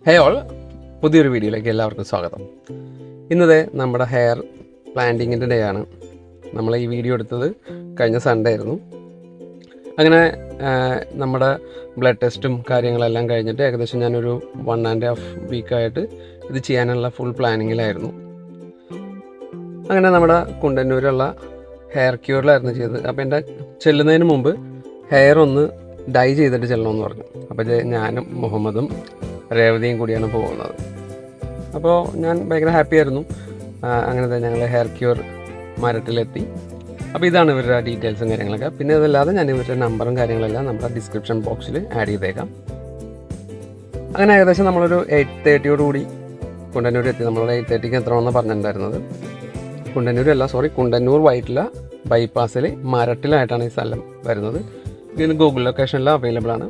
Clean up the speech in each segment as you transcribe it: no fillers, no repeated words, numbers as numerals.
ഹേ all, പുതിയൊരു വീഡിയോയിലേക്ക് എല്ലാവർക്കും സ്വാഗതം. ഇന്നത്തെ നമ്മുടെ ഹെയർ പ്ലാന്റിങ്ങിൻ്റെ ഡേ ആണ്. നമ്മൾ ഈ വീഡിയോ എടുത്തത് കഴിഞ്ഞ സൺഡേ ആയിരുന്നു. അങ്ങനെ നമ്മുടെ ബ്ലഡ് ടെസ്റ്റും കാര്യങ്ങളെല്ലാം കഴിഞ്ഞിട്ട് ഏകദേശം ഞാനൊരു 1.5 വീക്കായിട്ട് ഇത് ചെയ്യാനുള്ള ഫുൾ പ്ലാനിങ്ങിലായിരുന്നു. അങ്ങനെ നമ്മുടെ കുണ്ടന്നൂരുള്ള ഹെയർ ക്യൂറിലായിരുന്നു ചെയ്തത്. അപ്പോൾ എൻ്റെ ചെല്ലുന്നതിന് മുമ്പ് ഹെയർ ഒന്ന് ഡൈ ചെയ്തിട്ട് ചെല്ലണമെന്ന് പറഞ്ഞു. അപ്പോൾ ഞാനും മുഹമ്മദും രേവതിയും കൂടിയാണ് പോകുന്നത്. അപ്പോൾ ഞാൻ ഭയങ്കര ഹാപ്പി ആയിരുന്നു. അങ്ങനെ തന്നെ ഞങ്ങൾ ഹെയർ ക്യൂർ മരട്ടിലെത്തി. അപ്പോൾ ഇതാണ് ഇവരുടെ ഡീറ്റെയിൽസും കാര്യങ്ങളൊക്കെ. പിന്നെ അതല്ലാതെ ഞാൻ ഇവരുടെ നമ്പറും കാര്യങ്ങളെല്ലാം നമ്മുടെ ഡിസ്ക്രിപ്ഷൻ ബോക്സിൽ ആഡ് ചെയ്തേക്കാം. അങ്ങനെ ഏകദേശം നമ്മളൊരു 8:30 കുണ്ടന്നൂർ എത്തി. നമ്മളൊരു 8:30 എത്തണമെന്ന് പറഞ്ഞിട്ടുണ്ടായിരുന്നത്. കുണ്ടന്നൂർ വൈറ്റില ബൈപ്പാസിൽ മരട്ടിലായിട്ടാണ് ഈ സ്ഥലം വരുന്നത്. ഇതിന് ഗൂഗിൾ ലൊക്കേഷനിൽ അവൈലബിൾ ആണ്.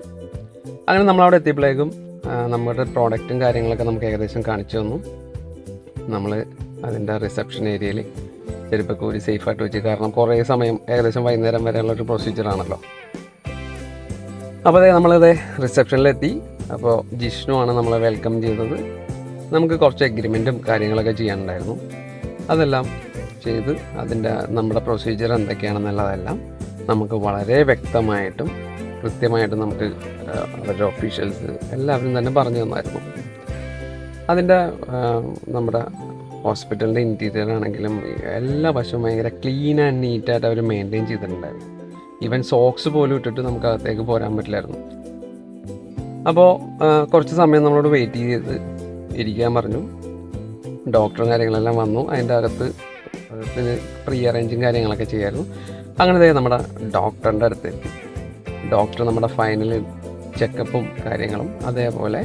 അങ്ങനെ നമ്മളവിടെ എത്തിയപ്പോഴേക്കും നമ്മുടെ പ്രോഡക്റ്റും കാര്യങ്ങളൊക്കെ നമുക്ക് ഏകദേശം കാണിച്ചു തന്നു. നമ്മൾ അതിൻ്റെ റിസപ്ഷൻ ഏരിയയിൽ ചെരുപ്പൊക്കെ ഒരു സേഫായിട്ട് വെച്ച്, കാരണം കുറേ സമയം ഏകദേശം വൈകുന്നേരം വരെയുള്ളൊരു പ്രൊസീജിയറാണല്ലോ. അപ്പോൾ നമ്മളത് റിസപ്ഷനിലെത്തി. അപ്പോൾ ജിഷ്ണു ആണ് നമ്മളെ വെൽക്കം ചെയ്തത്. നമുക്ക് കുറച്ച് എഗ്രിമെൻറ്റും കാര്യങ്ങളൊക്കെ ചെയ്യാനുണ്ടായിരുന്നു. അതെല്ലാം ചെയ്ത് അതിൻ്റെ നമ്മുടെ പ്രൊസീജിയർ എന്തൊക്കെയാണെന്നുള്ളതെല്ലാം നമുക്ക് വളരെ വ്യക്തമായിട്ടും കൃത്യമായിട്ടും നമുക്ക് അവരുടെ ഒഫീഷ്യൽസ് എല്ലാവരും തന്നെ പറഞ്ഞു തന്നായിരുന്നു. അതിൻ്റെ നമ്മുടെ ഹോസ്പിറ്റലിൻ്റെ ഇൻറ്റീരിയർ ആണെങ്കിലും എല്ലാ വശവും ഭയങ്കര ക്ലീൻ ആൻഡ് നീറ്റായിട്ട് അവർ മെയിൻറ്റെയിൻ ചെയ്തിട്ടുണ്ടായിരുന്നു. ഈവൻ സോക്സ് പോലും ഇട്ടിട്ട് നമുക്ക് അകത്തേക്ക് പോരാൻ പറ്റില്ലായിരുന്നു. അപ്പോൾ കുറച്ച് സമയം നമ്മളോട് വെയിറ്റ് ചെയ്ത് ഇരിക്കാൻ പറഞ്ഞു. ഡോക്ടറും കാര്യങ്ങളെല്ലാം വന്നു. അതിൻ്റെ അകത്ത് പ്രീ അറേഞ്ചും കാര്യങ്ങളൊക്കെ ചെയ്യായിരുന്നു. അങ്ങനെ നമ്മുടെ ഡോക്ടറിൻ്റെ അടുത്തെത്തി. ഡോക്ടർ നമ്മുടെ ഫൈനൽ ചെക്കപ്പും കാര്യങ്ങളും, അതേപോലെ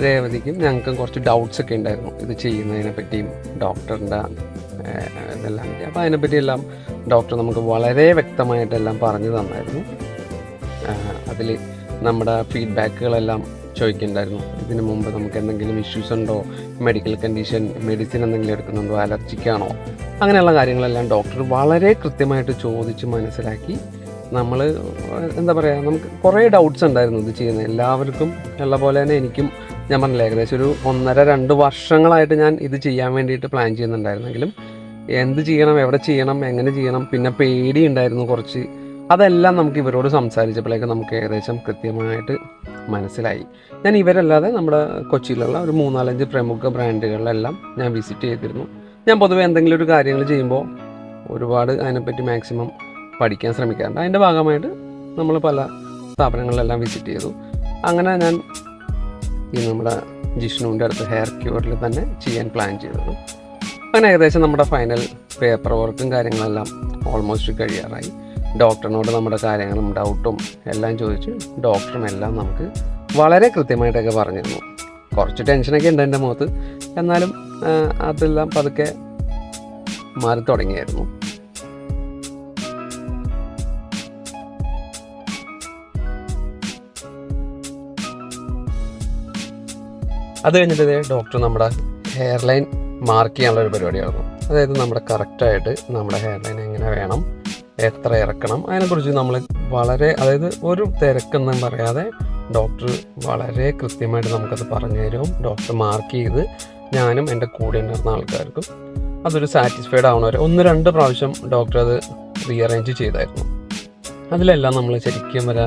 രേവതിക്കും ഞങ്ങൾക്കും കുറച്ച് ഡൗട്ട്സ് ഒക്കെ ഉണ്ടായിരുന്നു ഇത് ചെയ്യുന്നതിനെ പറ്റിയും ഡോക്ടറിൻ്റെ ഇതെല്ലാം. അപ്പോൾ അതിനെപ്പറ്റിയെല്ലാം ഡോക്ടർ നമുക്ക് വളരെ വ്യക്തമായിട്ടെല്ലാം പറഞ്ഞു തന്നായിരുന്നു. അതിൽ നമ്മുടെ ഫീഡ്ബാക്കുകളെല്ലാം ചോദിക്കുന്നുണ്ടായിരുന്നു. ഇതിന് മുമ്പ് നമുക്ക് എന്തെങ്കിലും ഇഷ്യൂസ് ഉണ്ടോ, മെഡിക്കൽ കണ്ടീഷൻ, മെഡിസിൻ എന്തെങ്കിലും എടുക്കുന്നുണ്ടോ, അലർജിക്കാണോ, അങ്ങനെയുള്ള കാര്യങ്ങളെല്ലാം ഡോക്ടർ വളരെ കൃത്യമായിട്ട് ചോദിച്ച് മനസ്സിലാക്കി. നമ്മൾ എന്താ പറയുക, നമുക്ക് കുറേ ഡൗട്ട്സ് ഉണ്ടായിരുന്നു ഇത് ചെയ്യുന്നത്. എല്ലാവർക്കും ഉള്ള പോലെ തന്നെ എനിക്കും, ഞാൻ പറഞ്ഞില്ല, ഏകദേശം ഒരു 1.5-2 വർഷങ്ങളായിട്ട് ഞാൻ ഇത് ചെയ്യാൻ വേണ്ടിയിട്ട് പ്ലാൻ ചെയ്യുന്നുണ്ടായിരുന്നെങ്കിലും എന്ത് ചെയ്യണം, എവിടെ ചെയ്യണം, എങ്ങനെ ചെയ്യണം, പിന്നെ പേടി ഉണ്ടായിരുന്നു കുറച്ച്. അതെല്ലാം നമുക്ക് ഇവരോട് സംസാരിച്ചപ്പോഴേക്കും നമുക്ക് ഏകദേശം കൃത്യമായിട്ട് മനസ്സിലായി. ഞാൻ ഇവരല്ലാതെ നമ്മുടെ കൊച്ചിയിലുള്ള ഒരു 3-4 പ്രമുഖ ബ്രാൻഡുകളിലെല്ലാം ഞാൻ വിസിറ്റ് ചെയ്തിരുന്നു. ഞാൻ പൊതുവെ എന്തെങ്കിലും ഒരു കാര്യങ്ങൾ ചെയ്യുമ്പോൾ ഒരുപാട് അതിനെപ്പറ്റി മാക്സിമം പഠിക്കാൻ ശ്രമിക്കാറുണ്ട്. അതിൻ്റെ ഭാഗമായിട്ട് നമ്മൾ പല സ്ഥാപനങ്ങളിലെല്ലാം വിസിറ്റ് ചെയ്തു. അങ്ങനെ ഞാൻ ഈ നമ്മുടെ ജിഷ്ണുവിൻ്റെ അടുത്ത് ഹെയർ ക്യൂറിൽ തന്നെ ചെയ്യാൻ പ്ലാൻ ചെയ്തത്. അങ്ങനെ ഏകദേശം നമ്മുടെ ഫൈനൽ പേപ്പർ വർക്കും കാര്യങ്ങളെല്ലാം ഓൾമോസ്റ്റ് കഴിയാറായി. ഡോക്ടറിനോട് നമ്മുടെ കാര്യങ്ങളും ഡൗട്ടും എല്ലാം ചോദിച്ചു. ഡോക്ടറും എല്ലാം നമുക്ക് വളരെ കൃത്യമായിട്ടൊക്കെ പറഞ്ഞിരുന്നു. കുറച്ച് ടെൻഷനൊക്കെ ഉണ്ട് എൻ്റെ മുഖത്ത്, എന്നാലും അതെല്ലാം പതുക്കെ മാറി തുടങ്ങിയായിരുന്നു. അത് കഴിഞ്ഞിട്ട് ഡോക്ടർ നമ്മുടെ ഹെയർ ലൈൻ മാർക്ക് ചെയ്യാനുള്ളൊരു പരിപാടിയായിരുന്നു. അതായത് നമ്മുടെ കറക്റ്റായിട്ട് നമ്മുടെ ഹെയർ ലൈൻ എങ്ങനെ വേണം, എത്ര ഇറക്കണം, അതിനെക്കുറിച്ച് നമ്മൾ വളരെ, അതായത് ഒരു തിരക്കൊന്നും പറയാതെ ഡോക്ടർ വളരെ കൃത്യമായിട്ട് നമുക്കത് പറഞ്ഞു തരും. ഡോക്ടർ മാർക്ക് ചെയ്ത് ഞാനും എൻ്റെ കൂടെ ഉണ്ടായിരുന്ന ആൾക്കാർക്കും അതൊരു സാറ്റിസ്ഫൈഡ് ആവണവരെ 1-2 പ്രാവശ്യം ഡോക്ടർ അത് റീഅറേഞ്ച് ചെയ്തായിരുന്നു. അതിലെല്ലാം നമ്മൾ ശരിക്കും വരെ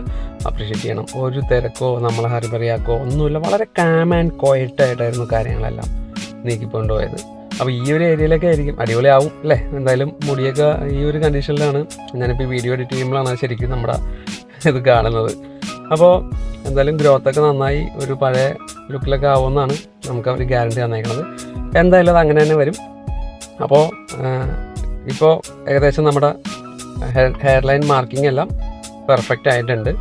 അപ്രീഷിയേറ്റ് ചെയ്യണം. ഒരു തിരക്കോ നമ്മളെ ഹരിബറിയാക്കോ ഒന്നുമില്ല. വളരെ കാം ആൻഡ് ക്വയറ്റായിട്ടായിരുന്നു കാര്യങ്ങളെല്ലാം നീക്കിക്കൊണ്ടുപോയത്. അപ്പോൾ ഈ ഒരു ഏരിയയിലൊക്കെ ആയിരിക്കും അടിപൊളിയാവും അല്ലേ. എന്തായാലും മുടിയൊക്കെ ഈ ഒരു കണ്ടീഷനിലാണ് ഞാനിപ്പോൾ വീഡിയോ എഡിറ്റ് ചെയ്യുമ്പോഴാണ് ശരിക്കും നമ്മുടെ ഇത് കാണുന്നത്. അപ്പോൾ എന്തായാലും ഗ്രോത്തൊക്കെ നന്നായി ഒരു പഴയ ലുക്കിലൊക്കെ ആവുമെന്നാണ് നമുക്ക് അവർ ഗ്യാരണ്ടി തന്നേക്കുന്നത്. എന്തായാലും അത് അങ്ങനെ തന്നെ വരും. അപ്പോൾ ഇപ്പോൾ ഏകദേശം നമ്മുടെ ഹെയർ ലൈൻ മാർക്കിംഗ് എല്ലാം പെർഫെക്റ്റ് ആയിട്ടുണ്ട്.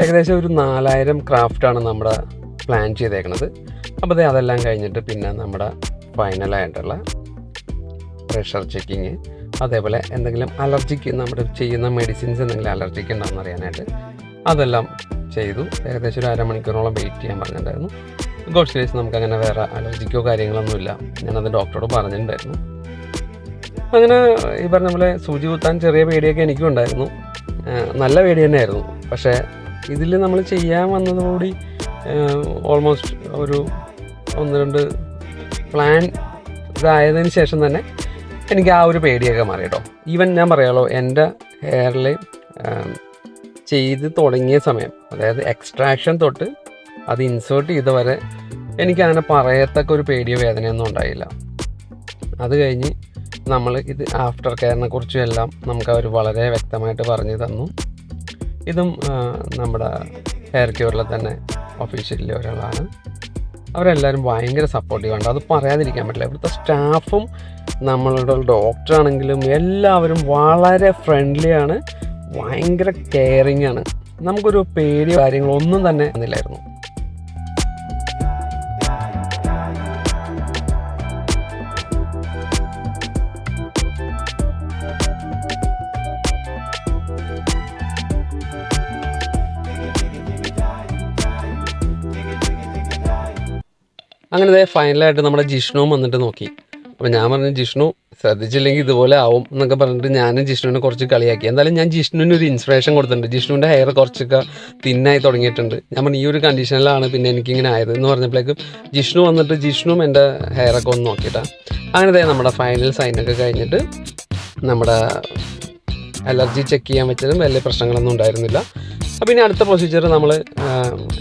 ഏകദേശം ഒരു 4000 ക്രാഫ്റ്റാണ് നമ്മുടെ പ്ലാൻ ചെയ്തേക്കുന്നത്. അപ്പോൾ അതെല്ലാം കഴിഞ്ഞിട്ട് പിന്നെ നമ്മുടെ ഫൈനലായിട്ടുള്ള പ്രഷർ ചെക്കിങ്, അതേപോലെ എന്തെങ്കിലും അലർജിക്ക് നമ്മുടെ ചെയ്യുന്ന മെഡിസിൻസ് എന്തെങ്കിലും അലർജിക്ക് ഉണ്ടാകുമെന്ന് അറിയാനായിട്ട് അതെല്ലാം ചെയ്തു. ഏകദേശം ഒരു അരമണിക്കൂറോളം വെയിറ്റ് ചെയ്യാൻ പറഞ്ഞിട്ടുണ്ടായിരുന്നു. ഗോഡ് ഗ്രേസ് നമുക്കങ്ങനെ വേറെ അലർജിക്കോ കാര്യങ്ങളൊന്നുമില്ല. ഞാനത് ഡോക്ടറോട് പറഞ്ഞിട്ടുണ്ടായിരുന്നു. അങ്ങനെ ഈ പറഞ്ഞ പോലെ സൂചി കുത്താൻ ചെറിയ പേടിയൊക്കെ എനിക്കും ഉണ്ടായിരുന്നു, നല്ല പേടി തന്നെയായിരുന്നു. പക്ഷേ ഇതിൽ നമ്മൾ ചെയ്യാൻ വന്നതോടുകൂടി ഓൾമോസ്റ്റ് ഒരു 1-2 പ്ലാൻ ഇതായതിനു ശേഷം തന്നെ എനിക്ക് ആ ഒരു പേടിയൊക്കെ മാറി കേട്ടോ. ഈവൻ ഞാൻ പറയാമല്ലോ, എൻ്റെ ഹെയറിൽ ചെയ്ത് തുടങ്ങിയ സമയം, അതായത് എക്സ്ട്രാക്ഷൻ തൊട്ട് അത് ഇൻസേർട്ട് ചെയ്ത വരെ എനിക്കങ്ങനെ പറയത്തക്ക ഒരു പേടിയോ വേദനയൊന്നും ഉണ്ടായില്ല. അത് കഴിഞ്ഞ് നമ്മൾ ഇത് ആഫ്റ്റർ കെയറിനെ കുറിച്ചും എല്ലാം നമുക്ക് അവർ വളരെ വ്യക്തമായിട്ട് പറഞ്ഞു തന്നു. ഇതും നമ്മുടെ ഹെയർ ക്യൂറിലെ തന്നെ ഒഫീഷ്യലി ഒരാളാണ്. അവരെല്ലാവരും ഭയങ്കര സപ്പോർട്ടീവാണ്, അത് പറയാതിരിക്കാൻ പറ്റില്ല. ഇവിടുത്തെ സ്റ്റാഫും നമ്മളുടെ ഡോക്ടറാണെങ്കിലും എല്ലാവരും വളരെ ഫ്രണ്ട്ലിയാണ്, ഭയങ്കര കെയറിങ് ആണ്. നമുക്കൊരു പേടിയോ കാര്യങ്ങളൊന്നും തന്നെ ഒന്നുമില്ലായിരുന്നു. അങ്ങനെ ഫൈനലായിട്ട് നമ്മുടെ ജിഷ്ണുവും വന്നിട്ട് നോക്കി. അപ്പോൾ ഞാൻ പറഞ്ഞു, ജിഷ്ണു ശ്രദ്ധിച്ചില്ലെങ്കിൽ ഇതുപോലെ ആവും എന്നൊക്കെ പറഞ്ഞിട്ട് ഞാനും ജിഷ്ണുവിനെ കുറച്ച് കളിയാക്കി. എന്തായാലും ഞാൻ ജിഷ്ണുവിന് ഒരു ഇൻസ്പിറേഷൻ കൊടുത്തിട്ടുണ്ട്. ജിഷ്ണുവിൻ്റെ ഹെയർ കുറച്ചൊക്കെ തിന്നായി തുടങ്ങിയിട്ടുണ്ട്. ഞാൻ പറഞ്ഞു ഈ ഒരു കണ്ടീഷനിലാണ് പിന്നെ എനിക്കിങ്ങനെ ആയത് എന്ന് പറഞ്ഞപ്പോഴേക്കും ജിഷ്ണു വന്നിട്ട് ജിഷ്ണുവും എൻ്റെ ഹെയറൊക്കെ ഒന്ന് നോക്കിയിട്ടാണ്. അങ്ങനെ നമ്മുടെ ഫൈനൽ സൈനൊക്കെ കഴിഞ്ഞിട്ട് നമ്മുടെ അലർജി ചെക്ക് ചെയ്യാൻ വെച്ചതും വലിയ പ്രശ്നങ്ങളൊന്നും ഉണ്ടായിരുന്നില്ല. അപ്പോൾ ഇനി അടുത്ത പ്രൊസീജിയർ നമ്മൾ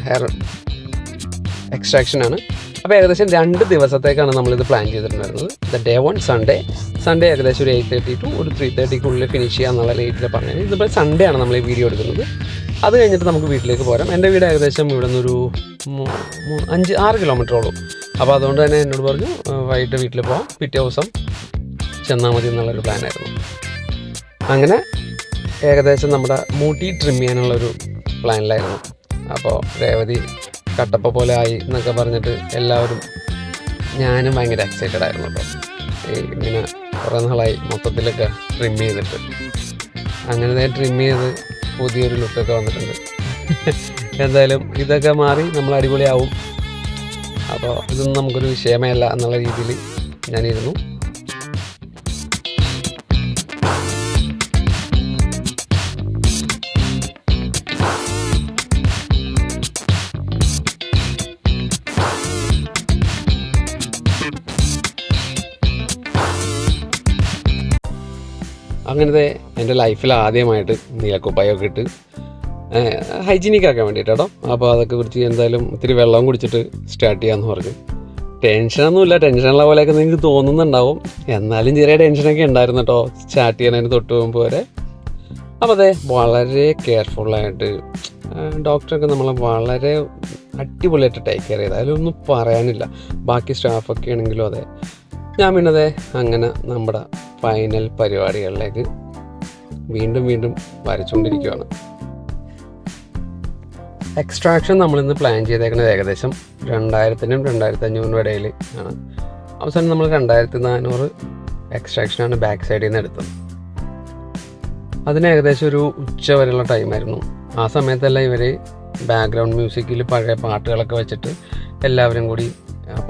ഹെയർ എക്സ്ട്രാക്ഷനാണ്. അപ്പോൾ ഏകദേശം 2 ദിവസത്തേക്കാണ് നമ്മളിത് പ്ലാൻ ചെയ്തിട്ടുണ്ടായിരുന്നത്. ഡേ 1 സൺഡേ ഏകദേശം ഒരു 8:30 to ഒരു 3:30 ഫിനിഷ് ചെയ്യുക എന്നുള്ള റേറ്റിൽ പറഞ്ഞത്. ഇതിപ്പോൾ സൺഡേ ആണ് നമ്മൾ ഈ വീഡിയോ എടുക്കുന്നത്. അത് കഴിഞ്ഞിട്ട് നമുക്ക് വീട്ടിലേക്ക് പോരാം. എൻ്റെ വീട് ഏകദേശം ഇവിടെ നിന്നൊരു 5-6 കിലോമീറ്ററോളം. അപ്പോൾ അതുകൊണ്ട് തന്നെ എന്നോട് പറഞ്ഞു വൈകിട്ട് വീട്ടിൽ പോകാം, പിറ്റേ ദിവസം ചെന്നാൽ മതി എന്നുള്ളൊരു പ്ലാനായിരുന്നു. അങ്ങനെ ഏകദേശം നമ്മുടെ മുടി ട്രിം ചെയ്യാനുള്ളൊരു പ്ലാനിലായിരുന്നു. അപ്പോൾ രേവതി കട്ടപ്പ പോലെ ആയി എന്നൊക്കെ പറഞ്ഞിട്ട് എല്ലാവരും, ഞാനും ഭയങ്കര എക്സൈറ്റഡ് ആയിരുന്നു കേട്ടോ. ഇങ്ങനെ കുറേ നാളായി മൊത്തത്തിലൊക്കെ ട്രിം ചെയ്തിട്ട്. അങ്ങനെ ട്രിം ചെയ്ത് പുതിയൊരു ലുക്കൊക്കെ വന്നിട്ടുണ്ട്. എന്തായാലും ഇതൊക്കെ മാറി നമ്മൾ അടിപൊളിയാവും. അപ്പോൾ ഇതൊന്നും നമുക്കൊരു വിഷയമേ അല്ല എന്നുള്ള രീതിയിൽ ഞാനിരുന്നു. അങ്ങനത്തെ എൻ്റെ ലൈഫിൽ ആദ്യമായിട്ട് നീലക്കുപ്പായൊക്കെ ഇട്ട് ഹൈജീനിക് ആക്കാൻ വേണ്ടിയിട്ട് കേട്ടോ. അപ്പോൾ അതൊക്കെ കുറിച്ച് എന്തായാലും ഇത്തിരി വെള്ളം കുടിച്ചിട്ട് സ്റ്റാർട്ട് ചെയ്യാമെന്ന് പറഞ്ഞു. ടെൻഷനൊന്നുമില്ല, ടെൻഷനുള്ള പോലെയൊക്കെ നിങ്ങൾക്ക് തോന്നുന്നുണ്ടാവും, എന്നാലും ചെറിയ ടെൻഷനൊക്കെ ഉണ്ടായിരുന്നു കേട്ടോ സ്റ്റാർട്ട് ചെയ്യാനതിന് തൊട്ട് മുമ്പ് വരെ. അപ്പോൾ വളരെ കെയർഫുള്ളായിട്ട് ഡോക്ടറൊക്കെ നമ്മളെ വളരെ അടിപൊളിയായിട്ട് ടേക്ക് കെയർ ചെയ്ത്, അതിലൊന്നും പറയാനില്ല. ബാക്കി സ്റ്റാഫൊക്കെ ആണെങ്കിലും അതെ. ഞാൻ പിന്നെ അങ്ങനെ നമ്മുടെ ഫൈനൽ പരിപാടികളിലേക്ക് വീണ്ടും വരച്ചുകൊണ്ടിരിക്കുകയാണ്. എക്സ്ട്രാക്ഷൻ നമ്മളിന്ന് പ്ലാൻ ചെയ്തേക്കുന്നത് ഏകദേശം 2000-നും 2500 ഇടയിൽ ആണ്. അവസാനം നമ്മൾ 2400 എക്സ്ട്രാക്ഷനാണ് ബാക്ക് സൈഡിൽ നിന്ന് എടുത്തത്. അതിന് ഏകദേശം ഒരു ഉച്ച വരെയുള്ള ടൈമായിരുന്നു. ആ സമയത്തെല്ലാം ഇവർ ബാക്ക്ഗ്രൗണ്ട് മ്യൂസിക്കിൽ പഴയ പാട്ടുകളൊക്കെ വെച്ചിട്ട് എല്ലാവരും കൂടി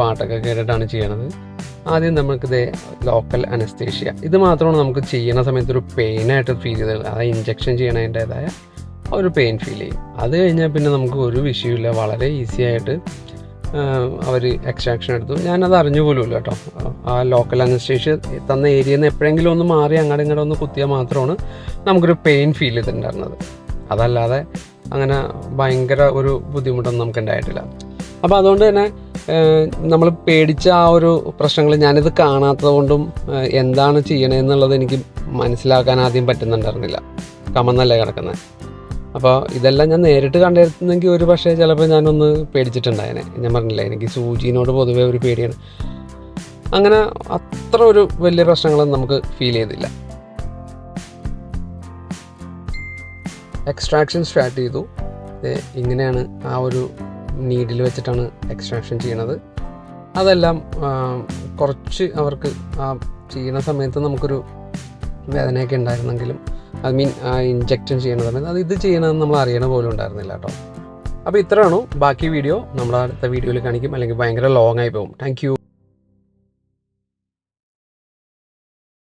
പാട്ടൊക്കെ കേട്ടിട്ടാണ് ചെയ്യണത്. ആദ്യം നമുക്കിത് ലോക്കൽ അനസ്തേഷ്യ, ഇത് മാത്രമാണ് നമുക്ക് ചെയ്യുന്ന സമയത്ത് ഒരു പെയിനായിട്ട് ഫീൽ ചെയ്തത്. ആ ഇഞ്ചക്ഷൻ ചെയ്യണതിൻ്റേതായ ഒരു പെയിൻ ഫീൽ ചെയ്യും. അത് കഴിഞ്ഞാൽ പിന്നെ നമുക്ക് ഒരു വിഷയമില്ല, വളരെ ഈസി ആയിട്ട് അവർ എക്സ്ട്രാക്ഷൻ എടുത്തു. ഞാനത് അറിഞ്ഞു പോലുമില്ല കേട്ടോ. ആ ലോക്കൽ അനസ്തേഷ്യ തന്ന ഏരിയയിൽ നിന്ന് എപ്പോഴെങ്കിലും ഒന്ന് മാറി അങ്ങോട്ടും ഒന്ന് കുത്തിയാൽ മാത്രമാണ് നമുക്കൊരു പെയിൻ ഫീൽ ചെയ്തിട്ടുണ്ടായിരുന്നത്. അതല്ലാതെ അങ്ങനെ ഭയങ്കര ഒരു ബുദ്ധിമുട്ടൊന്നും നമുക്ക് ഉണ്ടായിട്ടില്ല. അപ്പോൾ അതുകൊണ്ട് തന്നെ നമ്മൾ പേടിച്ച ആ ഒരു പ്രശ്നങ്ങൾ ഞാനിത് കാണാത്തത് കൊണ്ടും എന്താണ് ചെയ്യണമെന്നുള്ളത് എനിക്ക് മനസ്സിലാക്കാൻ ആദ്യം പറ്റുന്നുണ്ടായിരുന്നില്ല. കമന്നല്ലേ കിടക്കുന്നത്. അപ്പോൾ ഇതെല്ലാം ഞാൻ നേരിട്ട് കണ്ടിരുന്നെങ്കിൽ ഒരു പക്ഷേ ചിലപ്പോൾ ഞാനൊന്ന് പേടിച്ചിട്ടുണ്ടായേനെ. ഞാൻ പറഞ്ഞില്ലേ, എനിക്ക് സൂചിനോട് പൊതുവേ ഒരു പേടിയാണ്. അങ്ങനെ അത്ര ഒരു വലിയ പ്രശ്നങ്ങളൊന്നും നമുക്ക് ഫീൽ ചെയ്തില്ല. എക്സ്ട്രാക്ഷൻ സ്റ്റാർട്ട് ചെയ്തു. ഇങ്ങനെയാണ് ആ ഒരു നീഡിൽ വെച്ചിട്ടാണ് എക്സ്ട്രാക്ഷൻ ചെയ്യണത്. അതെല്ലാം കുറച്ച് അവർക്ക് ആ ചെയ്യുന്ന സമയത്ത് നമുക്കൊരു വേദനയൊക്കെ ഉണ്ടായിരുന്നെങ്കിലും ഇൻജെക്ഷൻ ചെയ്യണ സമയത്ത് ഇത് ചെയ്യണമെന്ന് നമ്മൾ അറിയണ പോലും ഉണ്ടായിരുന്നില്ല കേട്ടോ. അപ്പോൾ ഇത്രയാണോ. ബാക്കി വീഡിയോ നമ്മൾ അടുത്ത വീഡിയോയിൽ കാണിക്കും, അല്ലെങ്കിൽ ഭയങ്കര ലോങ് ആയി പോകും. Thank you.